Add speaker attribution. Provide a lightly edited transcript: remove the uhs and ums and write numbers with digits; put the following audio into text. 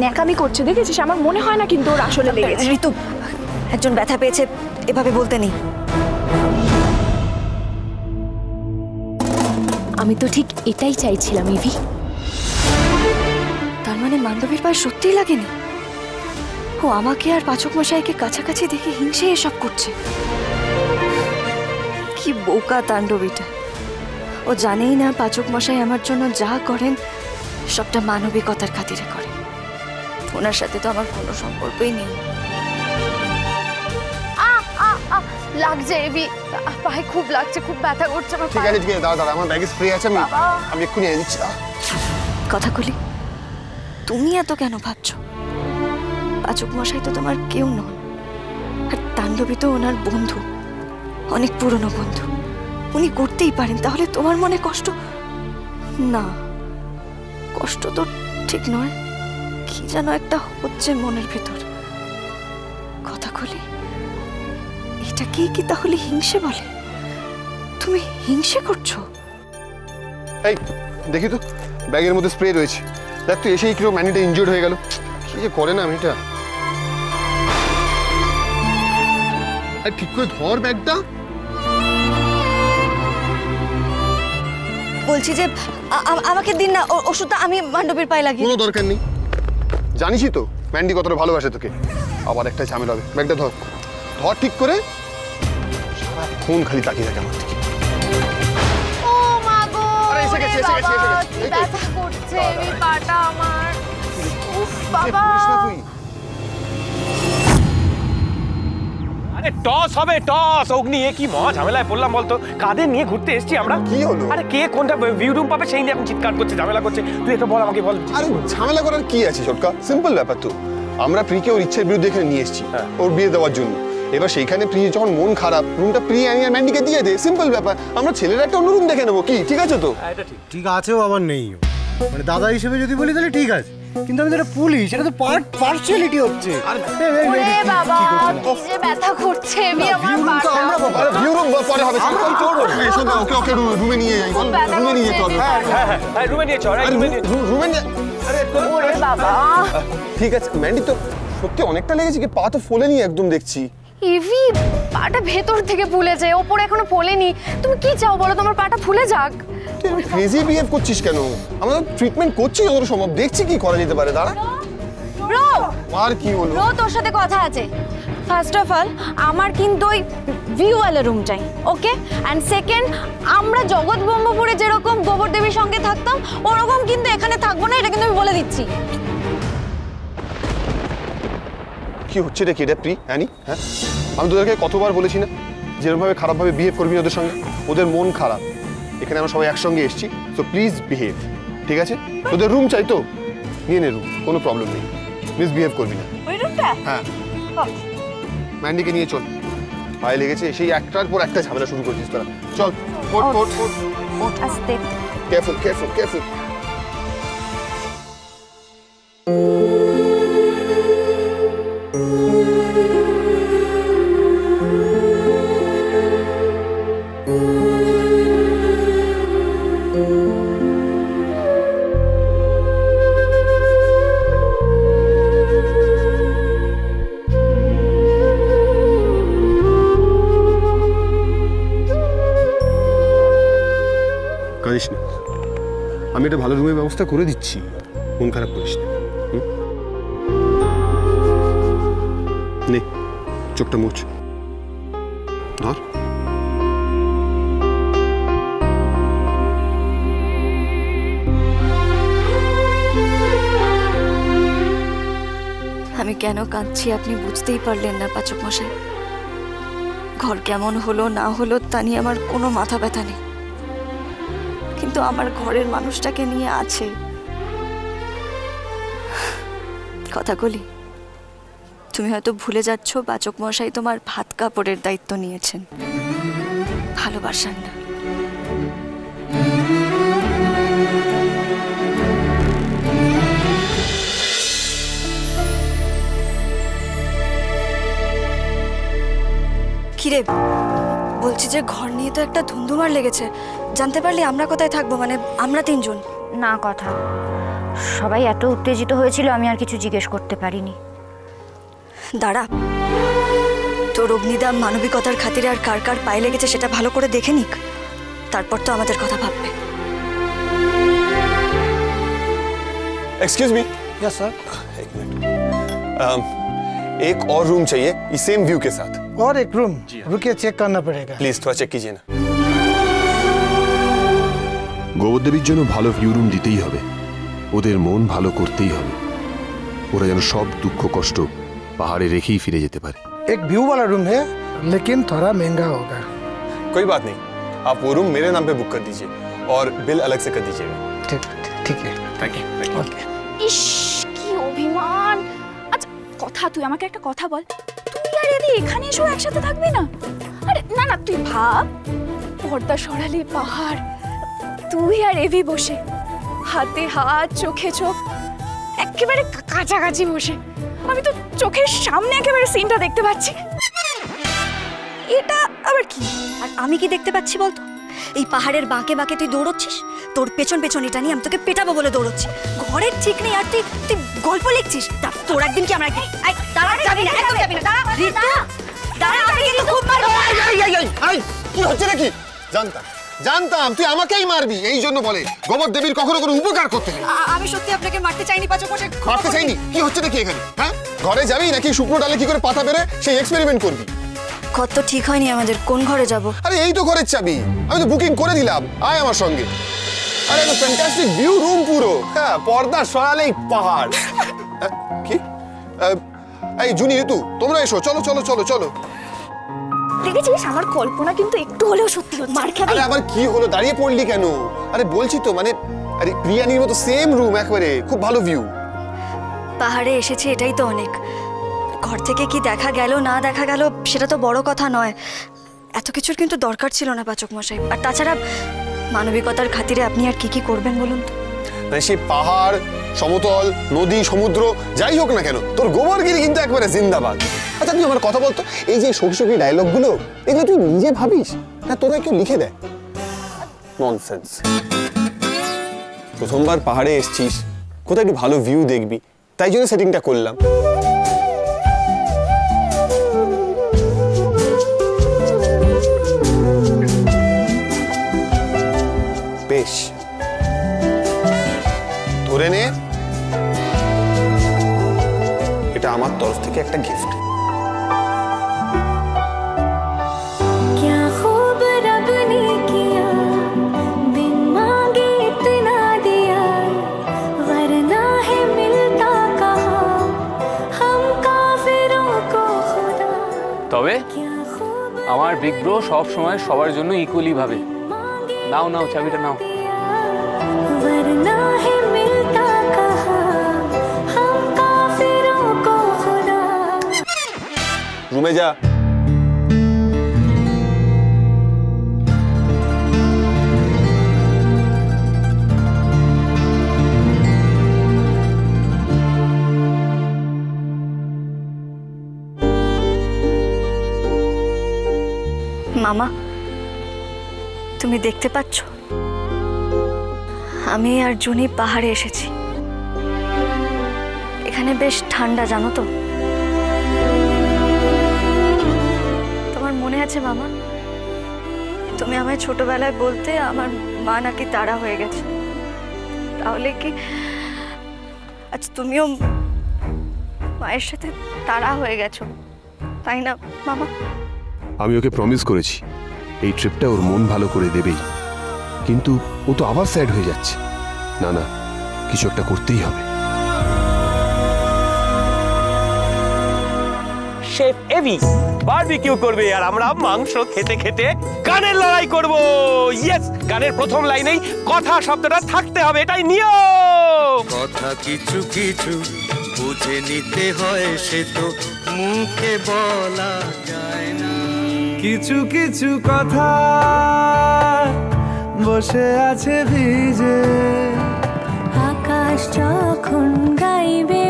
Speaker 1: ন্যাকামি করছে, দেখেছিস? আমার মনে হয় না কিন্তু ওর আসলে লেগেছে।
Speaker 2: ঋতু, একজন ব্যথা পেয়েছে এভাবে বলতে নেই।
Speaker 1: আমি তো ঠিক এটাই চাইছিলাম ইভি।
Speaker 2: তার মানে মান্ডবীর পায়ে সত্যিই লাগেনি? ও আমাকে আর পাচক মশাইকে কাছাকাছি দেখে হিংসে এসব করছে। কি বোকা তাণ্ডবীটা! ও জানেই না পাচক মশাই আমার জন্য যা করেন সবটা মানবিকতার খাতিরে করেন। ওনার সাথে তো আমার কোনো সম্পর্কই নেই।
Speaker 1: লাগছে এভি, পায়ে খুব লাগছে, খুব ব্যথা করছে আমার।
Speaker 3: ঠিক আছে, ঠিক আছে, দাঁড়া, আমার ব্যাগে স্প্রে আছে, আমি এক্ষুনি এনে দিচ্ছি।
Speaker 2: কথা বলি, তুমি এত কেন ভাবছো? পাচক মশাই তো তোমার কেউ নন, আর তাণ্ডবী তো ওনার বন্ধু, অনেক পুরনো বন্ধু। উনি করতেই পারেন, তাহলে তোমার মনে কষ্ট? না, কষ্ট তো ঠিক নয়, কি যেন একটা হচ্ছে মনের ভেতর। কথা বলি, এটাকেই কি তাহলে হিংসে বলে? তুমি হিংসে করছো?
Speaker 3: এই দেখি তো, ব্যাগের মধ্যে স্প্রে রয়েছে। দেখ তো, এসেই কিরকম ম্যানিটা ইনজিওর্ড হয়ে গেল। কি যে করে না মেয়েটা। ঠিক করে ধর ব্যাগটা।
Speaker 2: বলছি যে আমাকে দিন না ওষুধটা, আমি মান্ডবীর পায়ে লাগি।
Speaker 3: কোনো দরকার নেই, জানিসই তো ম্যান্ডি কতটা ভালোবাসে তোকে। আবার একটা ঝামেলা হবে। ব্যাগটা ধর, ধর ঠিক করে। সারাক্ষণ খালি তাকিয়ে থাকে আমার দিকে।
Speaker 1: ও মা গো,
Speaker 3: আরে এসে গেছে, এসে গেছে, এসে গেছে।
Speaker 1: ব্যথা করছে এই পাটা আমার। উফ বাবা,
Speaker 3: তুই
Speaker 4: আরে টস হবে, টস। অগ্নি, এ কি মহা ঝামেলায় পড়লাম বলতো? কাদের নিয়ে ঘুরতে এসেছি আমরা?
Speaker 3: কি হলো?
Speaker 4: আরে কে কোনটা ভিউ রুম পাবে সেই নিয়ে এখন চিৎকার করছে, ঝামেলা করছে। তুই এটা বল, আমাকে বল।
Speaker 3: আরে ঝামেলা করার কি আছে ছোটকা? সিম্পল ব্যাপার তো। আমরা প্রিকে ওর ইচ্ছের বিরুদ্ধে এখানে নিয়ে এসেছি ওর বিয়ে দেওয়ার জন্য। এবার সেইখানে প্রি যখন মন খারাপ, রুমটা প্রি আমি আর ম্যান্ডিকে দিয়ে দে। সিম্পল ব্যাপার। আমরা ছেলেরা একটা অন্য রুম দেখে নেবো। কি ঠিক আছে তো?
Speaker 4: এটা ঠিক।
Speaker 5: ঠিক আছেও আবার নেইও, মানে দাদা হিসেবে যদি বলি তাহলে ঠিক আছে, কিন্তু আমি তো একটা পুলিশ, এটা তো পার্সিয়ালিটি হচ্ছে।
Speaker 1: ওরে বাবা, কি যে ব্যথা করছে এভি আমার পাটা।
Speaker 3: আরে ভিউ রুম পরে হবে। এসো না, ওকে ওকে রুমে নিয়ে যাই। রুমে নিয়ে যেতে হবে।
Speaker 4: হ্যাঁ, রুমে নিয়ে চল, রুমে নিয়ে।
Speaker 3: রুমে নিয়ে। আরে
Speaker 1: ওরে বাবা,
Speaker 3: ঠিক আছে ম্যান্ডি, তো সত্যি অনেকটা লেগেছে কি? পা তো ফোলেনি একদম দেখছি।
Speaker 1: ইভি পাটা ভেতর থেকে ফুলেছে, ওপরে এখনো ফোলেনি। তুমি কি চাও বলো, তোমার পাটা ফুলে যাক?
Speaker 3: তুই ক্রেজি বিহেভ করছিস কেন? আমরা ট্রিটমেন্ট করছি যত সম্ভব, দেখছি কি করা যেতে পারে। দাঁড়া,
Speaker 1: ব্রো,
Speaker 3: আর কি হলো?
Speaker 1: ব্রো তোর সাথে কথা আছে। ফার্স্ট অফ অল আমার কিন্তু ওই ভিউওয়ালা রুম চাই, ওকে? অ্যান্ড সেকেন্ড, আমরা জগৎবম্বপুরে যেরকম গোবর দেবীর সঙ্গে থাকতাম ওরকম কিন্তু এখানে থাকবো না, এটা কিন্তু আমি বলে দিচ্ছি।
Speaker 3: কি হচ্ছে রে? কেডা প্রি অ্যানি? হ্যাঁ, আমি তোদেরকে কতবার বলেছি না যেরকমভাবে খারাপভাবে বিহেভ করবি ওদের সঙ্গে? ওদের মন খারাপ, এখানে আমরা সবাই একসঙ্গে এসেছি, সো প্লিজ বিহেভ, ঠিক আছে? তোদের রুম চাই তো নিয়ে নে রুম, কোনো প্রবলেম নেই, মিসবিহেভ করবি না।
Speaker 1: ওই রুমটা?
Speaker 3: হ্যাঁ, ম্যান্ডিকে নিয়ে চল। পায়ে লেগেছে, সেই একটার পর একটা ঝামেলা শুরু করছিস তোরা। চল, ওঠ ওঠ ওঠ ওঠ।
Speaker 1: আস্তে,
Speaker 3: কেয়ারফুল কেয়ারফুল কেয়ারফুল। কাঁদিস না, আমি একটা ভালো রুমের ব্যবস্থা করে দিচ্ছি, মন খারাপ করিস না। নে, চোখটা মুছ, ধর।
Speaker 2: আমি কেন কাঁদছি আপনি বুঝতেই পারলেন না পাচক মশাই। ঘর কেমন হলো না হলো তা নিয়ে আমার কোনো মাথা ব্যথা নেই, কিন্তু আমার ঘরের মানুষটাকে নিয়ে আছে। কথা বলি, তুমি হয়তো ভুলে যাচ্ছ পাচক মশাই তোমার ভাত কাপড়ের দায়িত্ব নিয়েছেন, ভালোবাসার না। কিরে, বলছি যে ঘর নিয়ে তো একটা ধুমধুমার লেগেছে, জানতে পারলি আমরা কোথায় থাকবো? মানে আমরা তিনজন।
Speaker 6: না কথা, সবাই এত উত্তেজিত হয়েছিল আমি আর কিছু জিজ্ঞেস করতে পারিনি।
Speaker 2: দাঁড়া, তোর অগ্নিদা মানবিকতার খাতিরে আর কার কার পায়ে লেগেছে সেটা ভালো করে দেখে নিক, তারপর তো আমাদের কথা ভাববে।
Speaker 3: Excuse me.
Speaker 5: Yes sir.
Speaker 3: एक मिनट, एक और रूम चाहिए इस सेम व्यू के साथ।
Speaker 5: और एक रूम रुकिए, चेक करना पड़ेगा।
Speaker 3: प्लीज थोड़ा चेक कीजिए ना। গোবরদেবীর জন্য ভালো ভিউ রুম দিতেই হবে, ওদের মন ভালো করতেই হবে, ওরা যেন সব দুঃখ কষ্ট পাহাড়ে রেখেই ফিরে যেতে পারে।
Speaker 5: एक व्यू वाला रूम है लेकिन थोड़ा महंगा होगा।
Speaker 3: कोई बात नहीं, आप वो रूम मेरे नाम पे बुक कर दीजिए और बिल अलग से कर दीजिएगा।
Speaker 5: ठीक ठीक है।
Speaker 3: Thank you.
Speaker 5: ओके।
Speaker 1: ইস কি অভিমান। আচ্ছা কথা, তুই আমাকে একটা কথা বল, তুই আর এদি এখানে এসে একসাথে থাকবি না? আরে না না, তুই ভাব, পর্দা সরালে পাহাড়, তুই আর এভি বসে হাতে হাত চোখে চোখ একেবারে কাছাকাছি বসে, আমি তো চোখের সামনে একেবারে সিনটা দেখতে পাচ্ছি।
Speaker 2: এটা আবার কি? আর আমি কি দেখতে পাচ্ছি বলতো? এই পাহাড়ের বাঁকে বাঁকে তুই দৌড়চ্ছিস, তোর পেছন পেছন এটা নিয়ে আমি তোকে পেটাবো বলে দৌড়চ্ছি। ঘরের ঠিক নেই আর তুই তুই গল্প লিখছিস। তোর একদিন কি আমরা দাঁড়া, যাবি না, একদম যাবি না, দাঁড়া দাঁড়া, আমি কিন্তু খুব মারবো।
Speaker 3: কি হচ্ছে নাকি? জানতাম জানতাম তুই আমাকেই মারবি, এই জন্য বলে গোবরদেবীর কখনো কোনো উপকার করতে নেই।
Speaker 2: আমি সত্যি আপনাকে মারতে চাইনি পাচক মশাই।
Speaker 3: মারতে চাইনি? কি হচ্ছে নাকি এখানে? হ্যাঁ, ঘরে যাবি নাকি শুকনো ডালে কি করে পাতা বেরে সেই এক্সপেরিমেন্ট করবি?
Speaker 2: কত ঠিক হয়নি আমাদের, কোন ঘরে যাব?
Speaker 3: আরে এই তো ঘরের চাবি, আমি তো বুকিং করে দিলাম, আয় আমার সঙ্গে। আরে তো ফ্যান্টাস্টিক ভিউ রুম পুরো, হ্যাঁ, পর্দা সরালেই পাহাড়। কি এই জুনি ঋতু, তোমরা এসো, চলো চলো চলো চলো।
Speaker 1: দেখেছিস আমার কল্পনা কিন্তু একটু হলেও সত্যি হচ্ছে। মার খাবি?
Speaker 3: আরে আবার কি হলো, দাঁড়িয়ে পড়লি কেন? আরে বলছি তো, মানে আরে প্রিয়ানির মতো সেম রুম, একেবারে খুব ভালো ভিউ।
Speaker 2: পাহাড়ে এসেছি এটাই তো অনেক, ঘর থেকে কি দেখা গেল না দেখা গেল সেটা তো বড় কথা নয়। এত কিছুর কিন্তু দরকার ছিল না পাচক মশাই। আর তাছাড়া মানবিকতার খাতিরে আপনি আর কি কি করবেন বলুন তো?
Speaker 3: মানে সেই পাহাড়, সমতল, নদী, সমুদ্র যাই হোক না কেন, তোর গোবরগিরি কিন্তু একবারে জিন্দাবাদ। আচ্ছা তুই আমার কথা বলতো, এই যে সখী ডায়লগগুলো, এগুলো তুই নিজে ভাবিস না তোরা কেউ লিখে দেয়? ননসেন্স। প্রথমবার পাহাড়ে এসছিস, কোথায় একটু ভালো ভিউ দেখবি, তাই জন্য সেটিংটা করলাম। বেশ, ধরে নে, এটা আমার তরফ থেকে একটা গিফট।
Speaker 7: তবে আমার বিগ ব্রো সব সময় সবার জন্য ইকুয়ালি ভাবে। নাও নাও, চাবিটা নাও।
Speaker 3: রুমে যা।
Speaker 2: মামা, তুমি দেখতে পাচ্ছ আমি আর জুনি পাহাড়ে এসেছি। এখানে বেশ ঠান্ডা, জানো তো? তোমার মনে আছে মামা, তুমি আমায় ছোটবেলায় বলতে আমার মা নাকি তাড়া হয়ে গেছে। তাহলে কি আজ তুমিও মায়ের সাথে তাড়া হয়ে গেছো, তাই না মামা?
Speaker 3: আমি ওকে প্রমিস করেছি এই ট্রিপটা ওর মন ভালো করে দেবেই, কিন্তু ও তো আবার স্যাড হয়ে যাচ্ছে। না না, কিছু একটা করতেই হবে।
Speaker 4: শেফ এভি বারবিকিউ করবে আর আমরা মাংস খেতে খেতে গানের লড়াই করব। ইয়েস, গানের প্রথম লাইনেই কথা শব্দটা থাকতে হবে, এটাই নিয়ম।
Speaker 8: কথা কিছু কিছু বুঝে নিতে হয়, সে তো মুখে বলা যায় না।
Speaker 9: কিছু কিছু কথা বসে আছে ভিজে,
Speaker 10: আকাশ যখন গাইবে